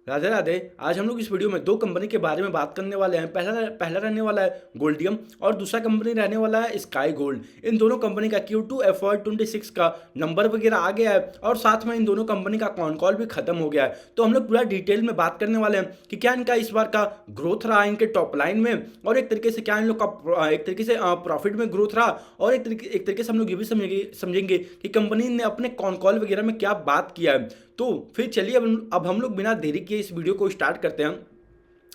राधे राधे। आज हम लोग इस वीडियो में दो कंपनी के बारे में बात करने वाले हैं। पहला पहला रहने वाला है गोल्डियम और दूसरा कंपनी रहने वाला है स्काई गोल्ड। इन दोनों कंपनी का Q2 FY26 का नंबर वगैरह आ गया है और साथ में इन दोनों कंपनी का कॉन कॉल भी खत्म हो गया है। तो हम लोग पूरा डिटेल में बात करने वाले हैं कि क्या इनका इस बार का ग्रोथ रहा इनके टॉप लाइन में, और एक तरीके से क्या इन लोग का एक तरीके से प्रॉफिट में ग्रोथ रहा, और एक तरीके से हम लोग ये भी समझेंगे कि कंपनी ने अपने कॉन कॉल वगैरह में क्या बात किया है। तो फिर चलिए अब हम लोग बिना देरी किए इस वीडियो को स्टार्ट करते हैं।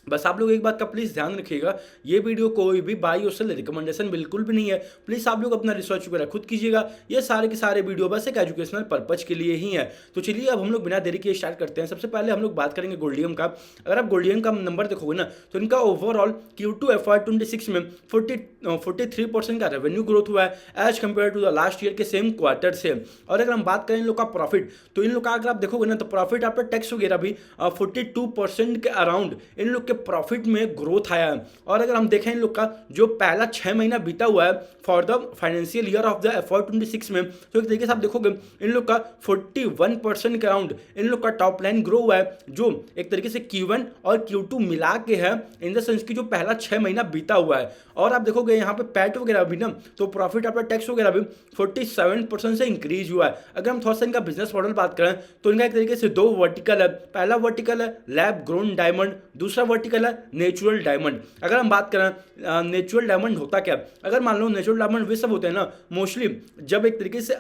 बस आप लोग एक बात का प्लीज़ ध्यान रखिएगा, ये वीडियो कोई भी बाई और सेल रिकमेंडेशन बिल्कुल भी नहीं है। प्लीज़ आप लोग अपना रिसर्च वगैरह खुद कीजिएगा। ये सारे के सारे वीडियो बस एक एजुकेशनल पर्पज के लिए ही है। तो चलिए अब हम लोग बिना देरी किए स्टार्ट करते हैं। सबसे पहले हम लोग बात करेंगे गोल्डियम का। अगर आप गोल्डियम का नंबर देखोगे ना, तो इनका ओवरऑल Q2 FY26 में 43% का रेवेन्यू ग्रोथ हुआ है as compared to the last year के सेम क्वार्टर से। और अगर हम बात करें इन लोग का प्रॉफिट, तो इन लोग का अगर आप देखोगे ना, तो प्रॉफिट आफ्टर टैक्स वगैरह भी 42% के अराउंड इन लोग के प्रॉफिट में ग्रोथ आया है। और अगर हम देखें इन लोग का जो पहला 6 महीना बीता हुआ है for the financial year of the FY26 में, तो एक तरीके से आप देखोगे इन लोग का 41% के अराउंड इन लोग का टॉप लाइन ग्रो हुआ है, जो एक तरीके से Q1 और Q2 मिला के है, इन द सेंस की जो पहला 6 महीना बीता हुआ है। और आप देखोगे यहाँ पे पैट वगैरह भी ना, तो प्रॉफिट आफ्टर टैक्स वगैरह भी 47% से इंक्रीज हुआ है। अगर हम थोड़ा सा इनका बिजनेस मॉडल बात करें, तो इनका एक तरीके से दो वर्टिकल है। पहला वर्टिकल है लैब ग्रोन डायमंड, दूसरा वर्टिकल है नेचुरल डायमंड। अगर हम बात करें नेचुरल डायमंड होता क्या, अगर मान लो नेचुरल डायमंड वे सब होते हैं ना, मोस्टली जब एक तरीके से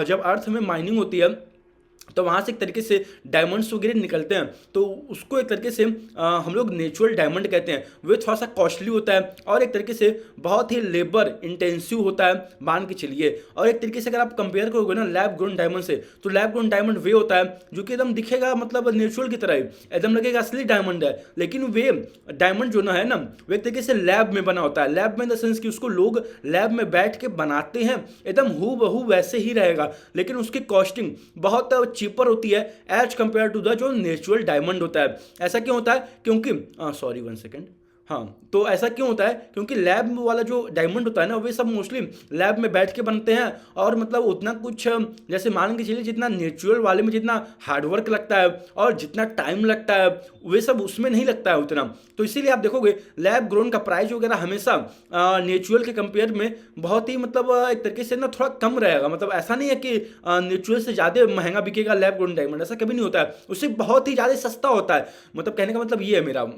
जब अर्थ में माइनिंग होती है, तो वहाँ से एक तरीके से डायमंड्स वगैरह निकलते हैं, तो उसको एक तरीके से हम लोग नेचुरल डायमंड कहते हैं। वे थोड़ा सा कॉस्टली होता है और एक तरीके से बहुत ही लेबर इंटेंसिव होता है, मान के चलिए। और एक तरीके से अगर आप कंपेयर करोगे ना लैब ग्रोन डायमंड से, तो लैब ग्रोन डायमंड वे होता है जो कि एकदम दिखेगा मतलब नेचुरल की तरह ही, एकदम लगेगा असली डायमंड है। लेकिन वे डायमंड जो ना है ना, वो एक तरीके से लैब में बना होता है। लैब में इन द सेंस कि उसको लोग लैब में बैठ के बनाते हैं, एकदम हूबहू वैसे ही रहेगा, लेकिन उसकी कॉस्टिंग बहुत चीपर होती है एज कंपेयर टू द जो नेचुरल डायमंड होता है। ऐसा क्यों होता है? क्योंकि सॉरी 1 सेकेंड, हाँ, तो ऐसा क्यों होता है? क्योंकि लैब वाला जो डायमंड होता है ना, वे सब मोस्टली लैब में बैठ के बनते हैं, और मतलब उतना कुछ जैसे मान के चलिए जितना नेचुरल वाले में जितना हार्डवर्क लगता है और जितना टाइम लगता है, वे सब उसमें नहीं लगता है उतना। तो इसीलिए आप देखोगे लैब ग्रोन का प्राइस वगैरह हमेशा नेचुरल के कंपेयर में बहुत ही मतलब एक तरीके से ना थोड़ा कम रहेगा। मतलब ऐसा नहीं है कि नेचुरल से ज़्यादा महंगा बिकेगा लैब ग्रोन डायमंड, ऐसा कभी नहीं होता है। उससे बहुत ही ज़्यादा सस्ता होता है। मतलब कहने का मतलब ये है मेरा।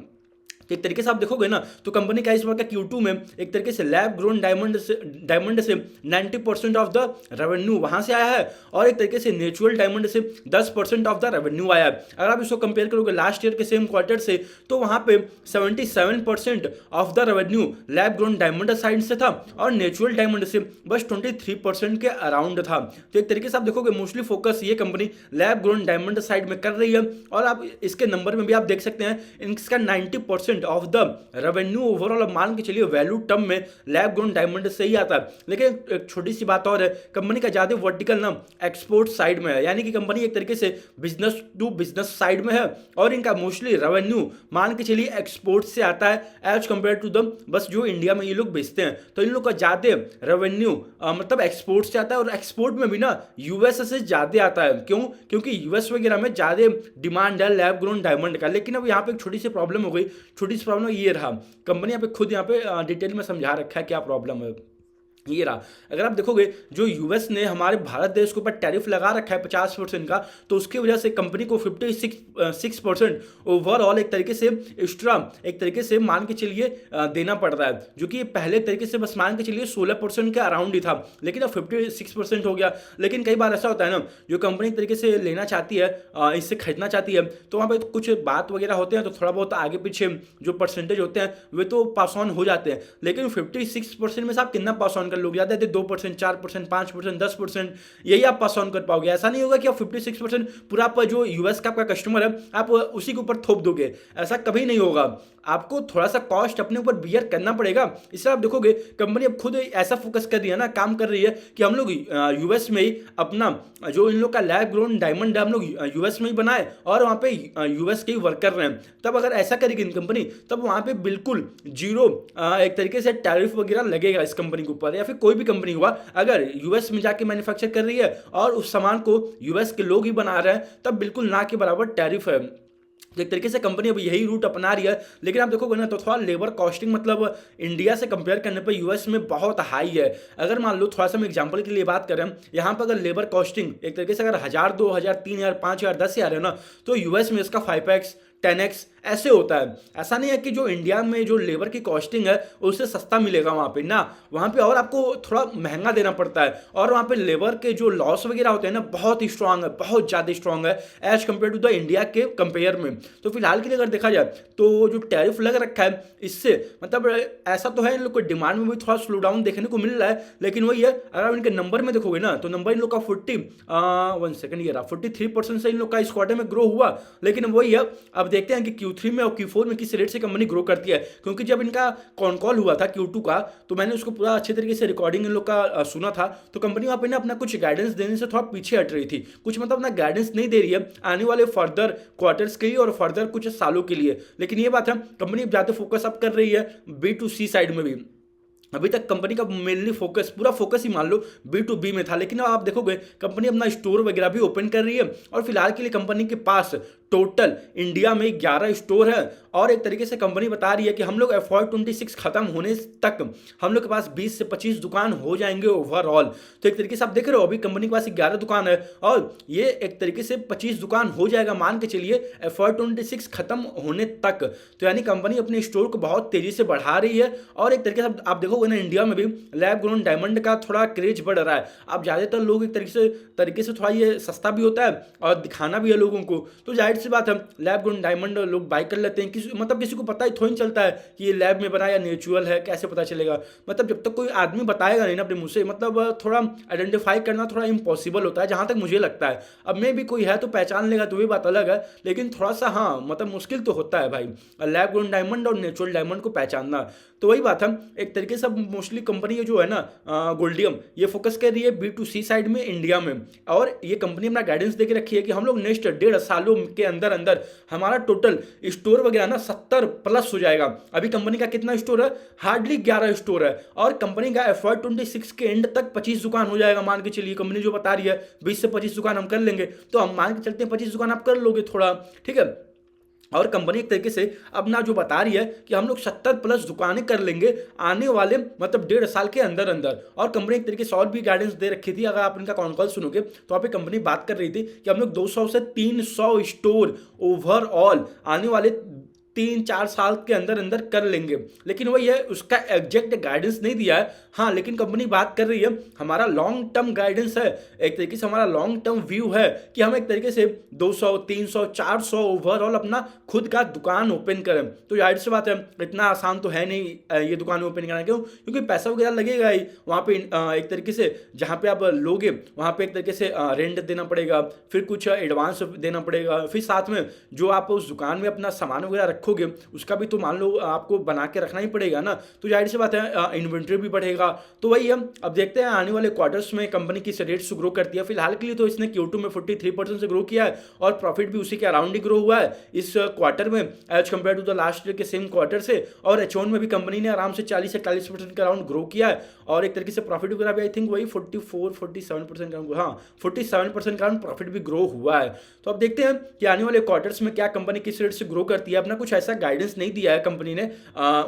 तो एक तरीके से आप देखोगे ना, तो कंपनी का इस बार का Q2 में एक तरीके से लैब ग्रोन डायमंड से 90% ऑफ द रेवेन्यू वहां से आया है, और एक तरीके से नेचुरल डायमंड से 10% ऑफ द रेवेन्यू आया है। अगर आप इसको कंपेयर करोगे लास्ट ईयर के सेम क्वार्टर से, तो वहां पे 77% of the revenue lab grown diamond side से था और नेचुरल डायमंड से बस 23% के अराउंड था। तो एक तरीके से आप देखोगे मोस्टली फोकस ये company lab grown diamond side में कर रही है। और आप इसके नंबर में भी आप देख सकते हैं, इसका 90% ऑफ द रेवेन्यू ओवरऑल मान के चलिए वैल्यू टर्म में लैब ग्रोन डायमंड से ही आता है। लेकिन एक छोटी सी बात और है, कंपनी का ज्यादा वर्टिकल ना एक्सपोर्ट साइड में है, यानी कि कंपनी एक तरीके से बिजनेस टू बिजनेस साइड में है, और इनका मोस्टली रेवेन्यू मान के चलिए एक्सपोर्ट से आता है as compare to the bus जो इंडिया में ये लोग बेचते हैं। तो इन लोग का ज्यादा रेवेन्यू मतलब एक्सपोर्ट से आता है, और एक्सपोर्ट में भी ना यूएस से ज्यादा आता है। क्यों? क्योंकि यूएस वगैरह में ज्यादा डिमांड है लैब ग्रोन डायमंड का। लेकिन अब यहाँ पे एक छोटी सी प्रॉब्लम हो गई। छोटी सी प्रॉब्लम ये रहा, कंपनी यहाँ पे खुद यहाँ पे डिटेल में समझा रखा है क्या प्रॉब्लम है। ये रहा, अगर आप देखोगे जो यूएस ने हमारे भारत देश के ऊपर टैरिफ लगा रखा है 50% का, तो उसकी वजह से कंपनी को 56% ओवरऑल एक तरीके से एक्स्ट्रा एक तरीके से मान के चलिए देना पड़ रहा है, जो कि पहले तरीके से बस मान के चलिए 16% के अराउंड ही था, लेकिन अब 56% हो गया। लेकिन कई बार ऐसा होता है ना, जो कंपनी एक तरीके से लेना चाहती है, इससे खरीदना चाहती है, तो वहाँ पर कुछ बात वगैरह होते हैं, तो थोड़ा बहुत आगे पीछे जो परसेंटेज होते हैं वे तो पास ऑन हो जाते हैं। लेकिन 56% में से आप कितना पास ऑन कर लोग? ज्यादा 2%, 4%, 5%, 10%, यही आप पास ऑन कर पाओगे। ऐसा नहीं होगा कि आप 56% पूरा आप जो यूएस का आपका कस्टमर है आप उसी के ऊपर थोप दोगे, ऐसा कभी नहीं होगा। आपको थोड़ा सा कॉस्ट अपने ऊपर बियर करना पड़ेगा। इससे आप देखोगे कंपनी अब खुद ऐसा फोकस कर रही है ना, काम कर रही है कि हम लोग यूएस में ही अपना जो इन लोग का लैब ग्रोन डायमंड है हम लोग यूएस में ही बनाए, और वहाँ पे यूएस के ही वर्कर रहे हैं। तब अगर ऐसा करेगी कंपनी, तब वहाँ पे बिल्कुल जीरो एक तरीके से टैरिफ वगैरह लगेगा इस कंपनी के ऊपर, या फिर कोई भी कंपनी हुआ अगर यूएस में जाके मैन्युफैक्चर कर रही है और उस सामान को यूएस के लोग ही बना रहे हैं, तब बिल्कुल ना के बराबर टैरिफ है। तो एक तरीके से कंपनी अब यही रूट अपना रही है। लेकिन आप देखोगे ना तो थोड़ा लेबर कॉस्टिंग मतलब इंडिया से कंपेयर करने पर यूएस में बहुत हाई है। अगर मान लो थोड़ा सा हम एग्जांपल के लिए बात करें, यहाँ पर अगर लेबर कॉस्टिंग एक तरीके से अगर 1000, 2000, 3000, 5000, 10,000 है ना, तो यूएस में इसका 5x 10x ऐसे होता है। ऐसा नहीं है कि जो इंडिया में जो लेबर की कॉस्टिंग है उससे सस्ता मिलेगा वहाँ पे ना, वहाँ पे और आपको थोड़ा महंगा देना पड़ता है। और वहाँ पे लेबर के जो लॉस वगैरह होते हैं ना बहुत ही स्ट्रांग है, बहुत ज़्यादा स्ट्रांग है as compared to the India के कंपेयर में। तो फिलहाल के लिए अगर देखा जाए तो जो टैरिफ लग रखा है इससे मतलब ऐसा तो है इन लोग को डिमांड में भी थोड़ा स्लो डाउन देखने को मिल रहा है। लेकिन वही है, अगर इनके नंबर में देखोगे ना तो नंबर इन लोग का 43% से इन लोग का इस क्वार्टर में ग्रो हुआ। लेकिन वही है, अब देखते हैं कि Q3 में और Q4 में किस रेट से कंपनी ग्रो करती है। क्योंकि जब इनका कॉन कॉल हुआ था Q2 का तो मैंने उसको पूरा अच्छे तरीके से रिकॉर्डिंग इन लोग का सुना था। तो कंपनी वहाँ पे ना अपना कुछ गाइडेंस देने से थोड़ा पीछे हट रही थी, कुछ मतलब अपना गाइडेंस नहीं दे रही है आने वाले फर्दर क्वार्टर्स के लिए और फर्दर कुछ सालों के लिए। लेकिन ये बात है कंपनी ज़्यादा फोकस अब कर रही है B2C साइड में भी। अभी तक कंपनी का मेनली फोकस, पूरा फोकस ही मान लो B2B में था। लेकिन अब आप देखोगे कंपनी अपना स्टोर वगैरह भी ओपन कर रही है और फिलहाल के लिए कंपनी के पास टोटल इंडिया में 11 स्टोर है। और एक तरीके से कंपनी बता रही है कि हम लोग FY26 खत्म होने तक हम लोग के पास 20 से 25 दुकान हो जाएंगे ओवरऑल। तो एक तरीके से आप देख रहे हो अभी कंपनी के पास 11 दुकान है और ये एक तरीके से 25 दुकान हो जाएगा मान के चलिए FY26 खत्म होने तक। तो यानी कंपनी अपने स्टोर को बहुत तेजी से बढ़ा रही है। और एक तरीके से आप देखोगे ना इंडिया में भी लैब ग्रोन डायमंड का थोड़ा क्रेज बढ़ रहा है। अब ज़्यादातर लोग एक तरीके से थोड़ा ये सस्ता भी होता है और दिखाना भी है लोगों को, तो जाहिर सी बात है लैब ग्रोन डायमंड लोग बाय कर लेते हैं। किसी को पता ही थोड़ी चलता है कि ये लैब में बना या नेचुरल है, कैसे पता चलेगा। मतलब जब तक कोई आदमी बताएगा नहीं ना अपने मुंह से, मतलब थोड़ा आइडेंटिफाई करना थोड़ा इम्पॉसिबल होता है जहां तक मुझे लगता है। अब मैं भी कोई है तो पहचान लेगा तो भी बात अलग है, लेकिन थोड़ा सा हाँ मतलब मुश्किल तो होता है भाई लैब ग्रोन डायमंड और नेचुरल डायमंड को पहचानना। तो वही बात है, एक तरीके से मोस्टली कंपनी जो है ना गोल्डियम ये फोकस कर रही है B2C साइड में इंडिया में। और ये कंपनी अपना गाइडेंस दे के रखी है कि हम लोग नेक्स्ट 1.5 सालों के अंदर अंदर हमारा टोटल स्टोर वगैरह ना 70+ हो जाएगा। अभी कंपनी का कितना स्टोर है, हार्डली 11 स्टोर है और कंपनी का FY26 के एंड तक 25 दुकान हो जाएगा मान के चलिए। कंपनी जो बता रही है 20 से 25 दुकान हम कर लेंगे, तो हम मान के चलते हैं 25 दुकान आप कर लोगे थोड़ा, ठीक है। और कंपनी एक तरीके से अब ना जो बता रही है कि हम लोग 70+ दुकानें कर लेंगे आने वाले मतलब 1.5 साल के अंदर अंदर। और कंपनी एक तरीके से और भी गाइडेंस दे रखी थी, अगर आप इनका कॉन कॉल सुनोगे तो वहाँ पे कंपनी बात कर रही थी कि हम लोग 200 से 300 स्टोर ओवरऑल आने वाले 3-4 साल के अंदर अंदर कर लेंगे। लेकिन वही है, उसका एग्जैक्ट गाइडेंस नहीं दिया है। हाँ लेकिन कंपनी बात कर रही है हमारा लॉन्ग टर्म गाइडेंस है, एक तरीके से हमारा लॉन्ग टर्म व्यू है कि हम एक तरीके से 200, 300, 400 ओवरऑल अपना खुद का दुकान ओपन करें। तो जाहिर सी बात है इतना आसान तो है नहीं ये दुकान ओपन करना, क्यों? क्योंकि पैसा वगैरह लगेगा ही वहाँ पे। एक तरीके से जहाँ पे आप लोगे वहाँ पे एक तरीके से रेंट देना पड़ेगा, फिर कुछ एडवांस देना पड़ेगा, फिर साथ में जो आप उस दुकान में अपना सामान वगैरह रखोगे उसका भी तो मान लो आपको बना के रखना ही पड़ेगा ना। तो जाहिर सी बात है इन्वेंट्री भी बढ़ेगा। तो वही है, अब देखते हैं आने वाले क्वार्टर्स में कंपनी किस रेट से ग्रो करती है। फिलहाल के लिए तो इसने Q2 में 43% से ग्रो किया है और प्रॉफिट भी उसी के अराउंड ही ग्रो हुआ है इस क्वार्टर में as compared to the last year के सेम क्वार्टर से। और H1 में भी कंपनी ने आराम से 40-41% के अराउंड ग्रो किया है और एक तरीके से प्रॉफिट वगैरह भी आई थिंक वही 44-47% का, हाँ 47% का प्रॉफिट भी ग्रो हुआ है। तो अब देखते हैं कि आने वाले क्वार्टर्स में क्या कंपनी किस रेट से ग्रो करती है। अपना कुछ ऐसा गाइडेंस नहीं दिया है कंपनी ने,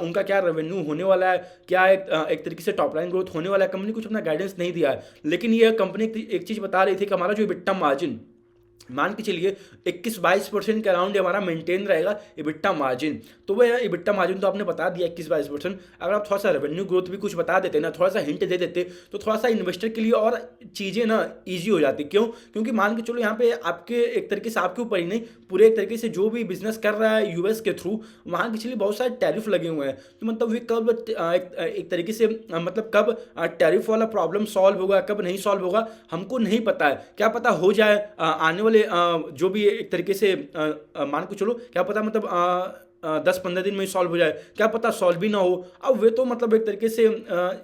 उनका क्या रेवेन्यू होने वाला है, क्या एक तरीके से टॉप लाइन ग्रोथ होने वाला है, कंपनी कुछ अपना गाइडेंस नहीं दिया है। लेकिन ये कंपनी एक चीज बता रही थी कि हमारा जो EBITDA मार्जिन मान के चलिए 21-22% के अराउंड हमारा मेंटेन रहेगा EBITDA मार्जिन। तो वह EBITDA मार्जिन तो आपने बता दिया 21-22%। अगर आप थोड़ा सा रेवेन्यू ग्रोथ भी कुछ बता देते ना, थोड़ा सा हिंट दे देते तो थोड़ा सा इन्वेस्टर के लिए और चीज़ें ना ईजी हो जाती। क्यों? क्योंकि मान के चलो यहाँ पे आपके एक तरीके से आपके ऊपर ही नहीं, पूरे एक तरीके से जो भी बिजनेस कर रहा है यूएस के थ्रू, वहाँ के चलिए बहुत सारे टैरिफ लगे हुए हैं। तो मतलब वे कब एक तरीके से मतलब कब टैरिफ वाला प्रॉब्लम सॉल्व होगा, कब नहीं सॉल्व होगा हमको नहीं पता है। क्या पता हो जाए आने वाले जो भी एक तरीके से मान के चलो, क्या पता मतलब 10-15 दिन में सॉल्व हो जाए, क्या पता सॉल्व भी ना हो। अब वे तो मतलब एक तरीके से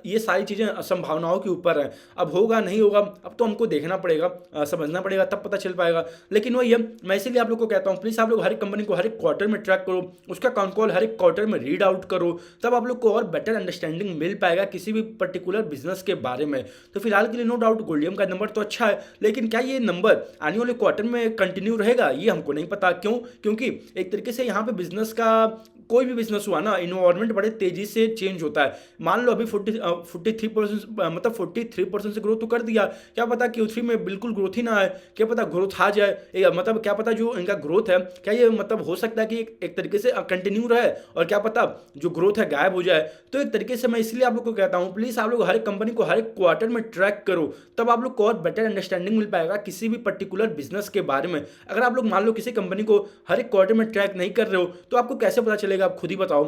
ये सारी चीज़ें संभावनाओं के ऊपर हैं। अब होगा नहीं होगा अब तो हमको देखना पड़ेगा, समझना पड़ेगा, तब पता चल पाएगा। लेकिन वही है, मैं इसीलिए आप लोग को कहता हूँ प्लीज़ आप लोग हर एक कंपनी को हर एक क्वार्टर में ट्रैक करो, उसका कॉल हर एक क्वार्टर में रीड आउट करो, तब आप लोग को और बेटर अंडरस्टैंडिंग मिल पाएगा किसी भी पर्टिकुलर बिजनेस के बारे में। तो फिलहाल के लिए नो डाउट गोल्डियम का नंबर तो अच्छा है, लेकिन क्या ये नंबर आने वाले क्वार्टर में कंटिन्यू रहेगा ये हमको नहीं पता। क्यों? क्योंकि एक तरीके से यहाँ पे बिजनेस का कोई भी बिजनेस हुआ ना, इन्वायरमेंट बड़े तेजी से चेंज होता है। मान लो अभी 43% मतलब 43% से ग्रोथ तो कर दिया, क्या पता Q3 में बिल्कुल ग्रोथ ही ना आए, क्या पता ग्रोथ आ जाए, मतलब क्या पता जो इनका ग्रोथ है क्या ये मतलब हो सकता है कि एक तरीके से कंटिन्यू रहे, और क्या पता जो ग्रोथ है गायब हो जाए। तो एक तरीके से मैं इसलिए आप लोग को कहता हूँ प्लीज़ आप लोग हर एक कंपनी को हर एक क्वार्टर में ट्रैक करो, तब आप लोग को और बेटर अंडरस्टैंडिंग मिल पाएगा किसी भी पर्टिकुलर बिजनेस के बारे में। अगर आप लोग मान लो किसी कंपनी को हर एक क्वार्टर में ट्रैक नहीं कर रहे हो तो आपको कैसे पता चलेगा, आप खुद ही बताओ।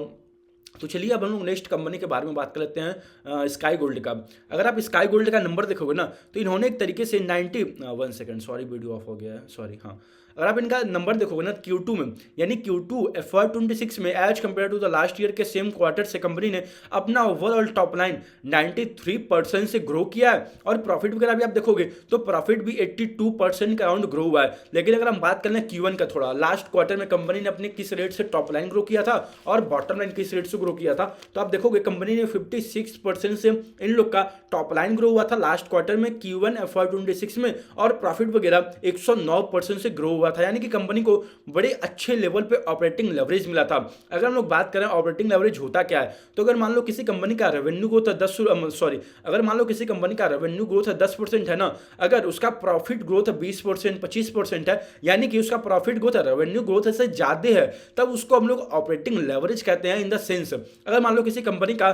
तो चलिए अब हम लोग नेक्स्ट कंपनी के बारे में बात कर लेते हैं, स्काई गोल्ड का। अगर आप स्काई गोल्ड का नंबर देखोगे ना तो इन्होंने एक तरीके से 1 सेकंड, सॉरी वीडियो ऑफ हो गया है, सॉरी। हाँ, अगर आप इनका नंबर देखोगे ना Q2 में, यानी Q2 FY26 में as compared to the last year के सेम क्वार्टर से कंपनी ने अपना ओवरऑल टॉप लाइन 93% से ग्रो किया है, और प्रॉफिट वगैरह भी आप देखोगे तो प्रॉफिट भी 82% के अराउंड ग्रो हुआ है। लेकिन अगर हम बात कर लें Q1 का, थोड़ा लास्ट क्वार्टर में कंपनी ने अपने किस रेट से टॉप लाइन ग्रो किया था और बॉटम लाइन किस रेट से ग्रो किया था, तो आप देखोगे कंपनी ने 56% से इन लोग का टॉप लाइन ग्रो हुआ था लास्ट क्वार्टर में Q1 FY26 में, और प्रॉफिट वगैरह 109% से ग्रो हुआ था। यानी कि कंपनी को बड़े अच्छे लेवल पे ऑपरेटिंग लेवरेज मिला था। अगर हम लोग बात करें ऑपरेटिंग लेवरेज होता क्या है, तो अगर मान लो किसी कंपनी का रेवेन्यू ग्रोथ अगर मान लो किसी कंपनी का रेवेन्यू ग्रोथ 10% है ना, अगर उसका प्रॉफिट ग्रोथ 20% 25% है, यानी कि उसका प्रॉफिट ग्रोथ रेवेन्यू ग्रोथ से ज्यादा है, तब उसको हम लोग ऑपरेटिंग लेवरेज कहते हैं। इन द सेंस अगर मान लो किसी कंपनी का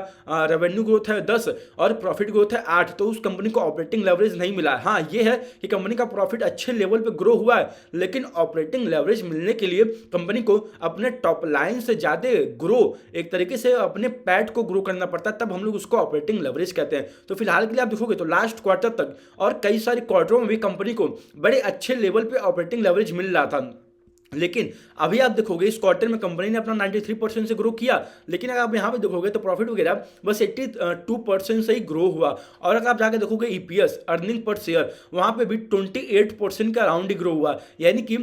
रेवेन्यू ग्रोथ है 10 और प्रॉफिट ग्रोथ है 8, तो उस कंपनी को ऑपरेटिंग लेवरेज नहीं मिला। हाँ, ये है कि कंपनी का प्रॉफिट अच्छे लेवल पे ग्रो हुआ है, लेकिन ऑपरेटिंग लेवरेज मिलने के लिए कंपनी को अपने टॉप लाइन से ज्यादा ग्रो, एक तरीके से अपने पैट को ग्रो करना पड़ता है, तब हम लोग उसको ऑपरेटिंग लेवरेज कहते हैं। तो फिलहाल के लिए आप देखोगे तो लास्ट क्वार्टर तक और कई सारे क्वार्टरों में भी कंपनी को बड़े अच्छे लेवल पे ऑपरेटिंग लेवरेज मिल रहा था। लेकिन अभी आप देखोगे इस क्वार्टर में कंपनी ने अपना 93% से ग्रो किया, लेकिन अगर आप यहाँ पे देखोगे तो प्रॉफिट वगैरह बस 82% से ही ग्रो हुआ। और अगर आप जाके देखोगे ईपीएस, अर्निंग पर शेयर, वहाँ पे भी 28% का अराउंड ही ग्रो हुआ। यानी कि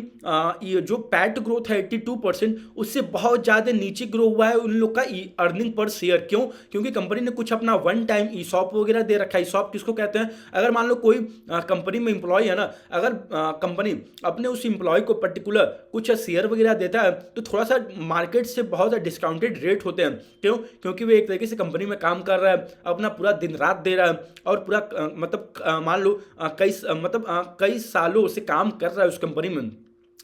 ये जो पैट ग्रोथ है 82%, उससे बहुत ज़्यादा नीचे ग्रो हुआ है उन लोग का अर्निंग पर शेयर। क्यों? क्योंकि कंपनी ने कुछ अपना वन टाइम ईसॉप वगैरह दे रखा है। ईसॉप किसको कहते हैं? अगर मान लो कोई कंपनी में इंप्लॉय है ना, अगर कंपनी अपने उस इंप्लॉय को पर्टिकुलर कुछ शेयर वगैरह देता है तो थोड़ा सा मार्केट से बहुत ज़्यादा डिस्काउंटेड रेट होते हैं। क्यों? क्योंकि वो एक तरीके से कंपनी में काम कर रहा है, अपना पूरा दिन रात दे रहा है, और पूरा मान लो कई सालों से काम कर रहा है उस कंपनी में।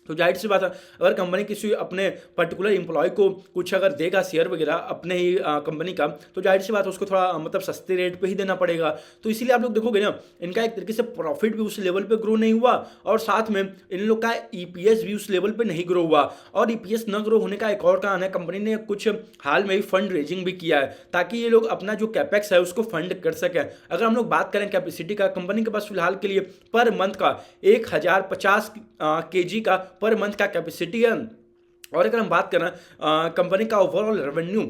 तो जाहिर सी बात है, अगर कंपनी किसी अपने पर्टिकुलर एम्प्लॉय को कुछ अगर देगा शेयर वगैरह अपने ही कंपनी का, तो जाहिर सी बात है उसको थोड़ा सस्ते रेट पे ही देना पड़ेगा। तो इसीलिए आप लोग देखोगे ना, इनका एक तरीके से प्रॉफिट भी उस लेवल पे ग्रो नहीं हुआ, और साथ में इन लोग का ईपीएस भी उस लेवल पे नहीं ग्रो हुआ। और ईपीएस न ग्रो होने का एक और कारण है, कंपनी ने कुछ हाल में ही फंड रेजिंग भी किया है ताकि ये लोग अपना जो कैपेक्स है उसको फंड कर सकें। अगर हम लोग बात करें कैपेसिटी का, कंपनी के पास फिलहाल के लिए पर मंथ का 1050 kg का पर मंथ का कैपेसिटी है। और अगर हम बात करें कंपनी का ओवरऑल रेवेन्यू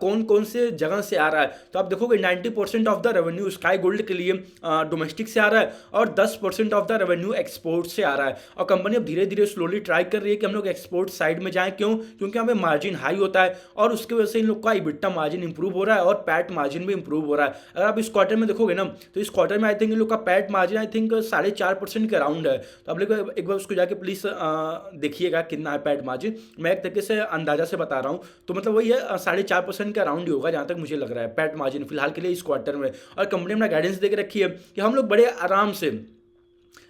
कौन कौन से जगह से आ रहा है, तो आप देखोगे 90% of the revenue sky gold के लिए डोमेस्टिक से आ रहा है, और 10% ऑफ द रेवेन्यू एक्सपोर्ट से आ रहा है। और कंपनी अब धीरे धीरे स्लोली ट्राई कर रही है कि हम लोग एक्सपोर्ट साइड में जाएं। क्यों? क्योंकि हमें मार्जिन हाई होता है, और उसकी वजह से इन लोग का इबिट्टा मार्जिन इंप्रूव हो रहा है, और पैट मार्जिन भी इंप्रूव हो रहा है। अगर आप इस क्वार्टर में देखोगे ना, तो इस क्वार्टर में आई थिंक इन लोग का पैट मार्जिन आई थिंक 4.5% के अराउंड है। तो आप लोग एक बार उसको जाके प्लीज़ देखिएगा कितना है पैट मार्जिन। मैं एक तरीके से अंदाजा से बता रहा हूँ, तो मतलब वही है 4.5% के अराउंड ही होगा जहाँ तक मुझे लग रहा है पैट मार्जिन फिलहाल के लिए इस क्वार्टर में। और कंपनी ने गाइडेंस देकर रखी है कि हम लोग बड़े आराम से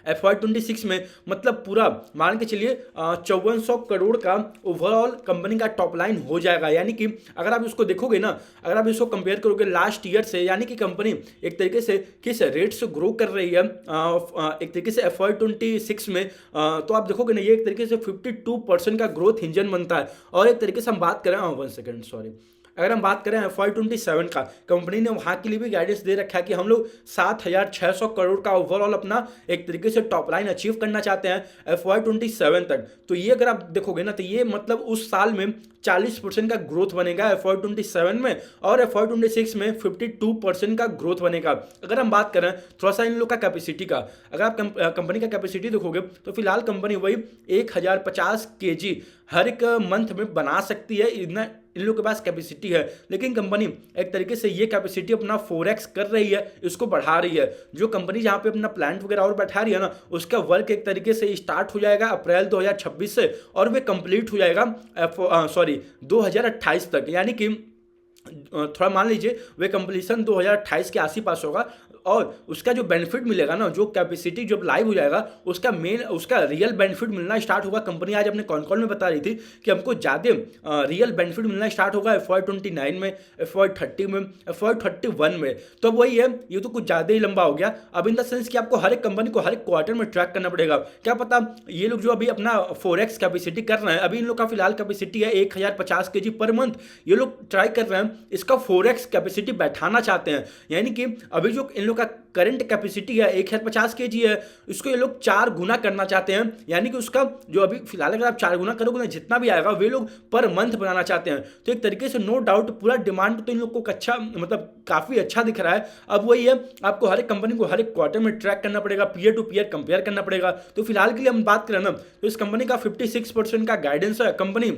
FY26 में मतलब पूरा मान के चलिए 5400 करोड़ का ओवरऑल कंपनी का टॉप लाइन हो जाएगा। यानी कि अगर आप इसको देखोगे ना, अगर आप इसको कंपेयर करोगे लास्ट ईयर से, यानी कि कंपनी एक तरीके से किस रेट से ग्रो कर रही है एक तरीके से FY26 में, तो आप देखोगे ना ये एक तरीके से 52% का ग्रोथ इंजन बनता है। और एक तरीके से हम बात करें 1 सेकेंड, सॉरी, अगर हम बात करें FY27 का, कंपनी ने वहाँ के लिए भी गाइडेंस दे रखा है कि हम लोग 7,600 करोड़ का ओवरऑल अपना एक तरीके से टॉप लाइन अचीव करना चाहते हैं FY27 तक। तो ये अगर आप देखोगे ना, तो ये मतलब उस साल में 40% का ग्रोथ बनेगा FY27 में, और FY26 में 52% का ग्रोथ बनेगा। अगर हम बात करें थोड़ा सा इन लोग का कैपेसिटी का, अगर आप कंपनी का कैपेसिटी देखोगे तो फिलहाल कंपनी वही 1050 kg हर एक मंथ में बना सकती है, इतना इन लोग के पास कैपेसिटी है। लेकिन कंपनी एक तरीके से ये कैपेसिटी अपना 4x कर रही है, इसको बढ़ा रही है। जो कंपनी जहाँ पे अपना प्लांट वगैरह और बैठा रही है ना, उसका वर्क एक तरीके से स्टार्ट हो जाएगा अप्रैल 2026 से, और वे कंप्लीट हो जाएगा 2028 तक। यानी कि थोड़ा मान लीजिए वे कंप्लीशन 2028 के आस पास होगा, और उसका जो बेनिफिट मिलेगा ना, जो कैपेसिटी जब लाइव हो जाएगा उसका रियल बेनिफिट मिलना स्टार्ट होगा। कंपनी आज अपने कॉन कॉल में बता रही थी कि हमको ज़्यादा रियल बेनिफिट मिलना स्टार्ट होगा FY29 में, FY30 में, FY31 में। तो अब वही है, ये तो कुछ ज़्यादा ही लंबा हो गया। अब इन द सेंस कि आपको हर एक कंपनी को हर एक क्वार्टर में ट्रैक करना पड़ेगा। क्या पता ये लोग जो अभी अपना 4x कैपेसिटी कर रहे हैं, अभी इन लोग का फिलहाल कैपेसिटी है 1050 kg पर मंथ, ये लोग ट्राई कर रहे हैं इसका 4x कैपेसिटी बैठाना चाहते हैं। यानी कि अभी जो इन लोग का करंट कैपेसिटी है 1050 kg है, इसको ये लोग 4 गुना करना चाहते हैं। यानी कि उसका जो अभी फिलहाल अगर आप 4 गुना करोगे ना, जितना भी आएगा वे लोग पर मंथ बनाना चाहते हैं। तो एक तरीके से नो डाउट पूरा डिमांड तो इन लोग को अच्छा, मतलब काफ़ी अच्छा दिख रहा है। अब वही है, आपको हर एक कंपनी को हर एक क्वार्टर में ट्रैक करना पड़ेगा, पीयर टू पीयर कंपेयर करना पड़ेगा। तो फिलहाल के लिए हम बात करें ना, तो इस कंपनी का 56% का गाइडेंस है। कंपनी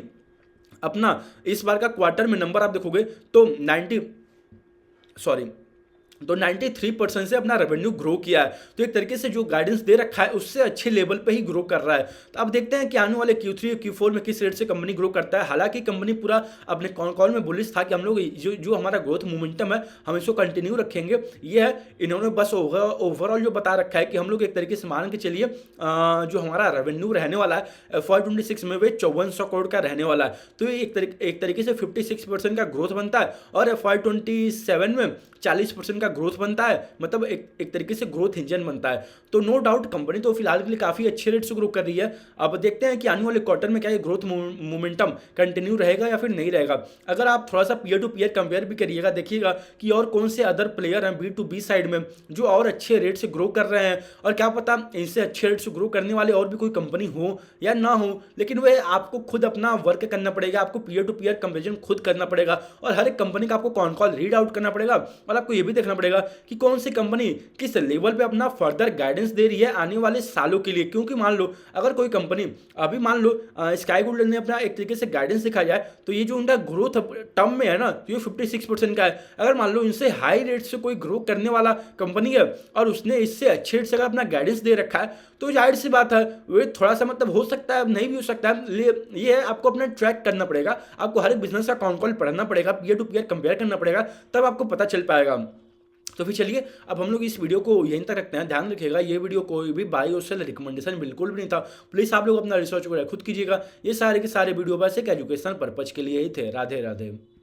अपना इस बार का क्वार्टर में नंबर आप देखोगे तो 93% से अपना रेवेन्यू ग्रो किया है। तो एक तरीके से जो गाइडेंस दे रखा है उससे अच्छे लेवल पे ही ग्रो कर रहा है। तो अब देखते हैं कि आने वाले Q3 और Q4 में किस रेट से कंपनी ग्रो करता है। हालांकि कंपनी पूरा अपने कॉल में बुलिश था कि हम लोग जो हमारा ग्रोथ मोमेंटम है हम इसको कंटिन्यू रखेंगे। ये है, इन्होंने बस ओवरऑल जो बता रखा है कि हम लोग एक तरीके से मान के चलिए जो हमारा रेवेन्यू रहने वाला है FY26 में वे 5400 करोड़ का रहने वाला है। तो ये एक तरीके से 56% का ग्रोथ बनता है, और FY27 में 40% का ग्रोथ बनता है। मतलब एक तरीके से ग्रोथ इंजन बनता है। तो नो डाउट कंपनी तो फिलहाल के लिए काफ़ी अच्छे रेट से ग्रो कर रही है। अब देखते हैं कि आने वाले क्वार्टर में क्या ये ग्रोथ मोमेंटम कंटिन्यू रहेगा या फिर नहीं रहेगा। अगर आप थोड़ा सा पीयर टू पीयर कंपेयर भी करिएगा, देखिएगा कि और कौन से अदर प्लेयर हैं B2B साइड में जो और अच्छे रेट से ग्रो कर रहे हैं, और क्या पता इनसे अच्छे रेट से ग्रो करने वाले और भी कोई कंपनी हो या ना हो। लेकिन वह आपको खुद अपना वर्क करना पड़ेगा, आपको पीयर टू पीयर कंपेरिजन खुद करना पड़ेगा, और हर एक कंपनी का आपको कॉन कॉल रीड आउट करना पड़ेगा। और आपको ये भी देखना पड़ेगा कि कौन सी कंपनी किस लेवल पे अपना फर्दर गाइडेंस दे रही है आने वाले सालों के लिए। क्योंकि मान लो अगर कोई कंपनी अभी मान लो स्काई गोल्ड ने अपना एक तरीके से गाइडेंस दिखा जाए, तो ये जो उनका ग्रोथ टर्म में है ना, ये 56% का है। अगर मान लो इनसे हाई रेट से कोई ग्रो करने वाला कंपनी है और उसने इससे अच्छे रेट से अगर अपना गाइडेंस दे रखा है, तो जाहिर सी बात है वो थोड़ा सा मतलब हो सकता है, नहीं भी हो सकता है। ये है, आपको अपना ट्रैक करना पड़ेगा, आपको हर एक बिजनेस का कॉन कॉल पढ़ना पड़ेगा, पीयर टू पीयर कंपेयर करना पड़ेगा, तब आपको पता चल पाएगा। तो फिर चलिए अब हम लोग इस वीडियो को यहीं तक रखते हैं। ध्यान रखिएगा ये वीडियो कोई भी बाई और सेल रिकमेंडेशन बिल्कुल भी नहीं था। प्लीज़ आप लोग अपना रिसर्च वगैरह खुद कीजिएगा। ये सारे के सारे वीडियो बस एक एजुकेशन पर्पज के लिए ही थे। राधे राधे।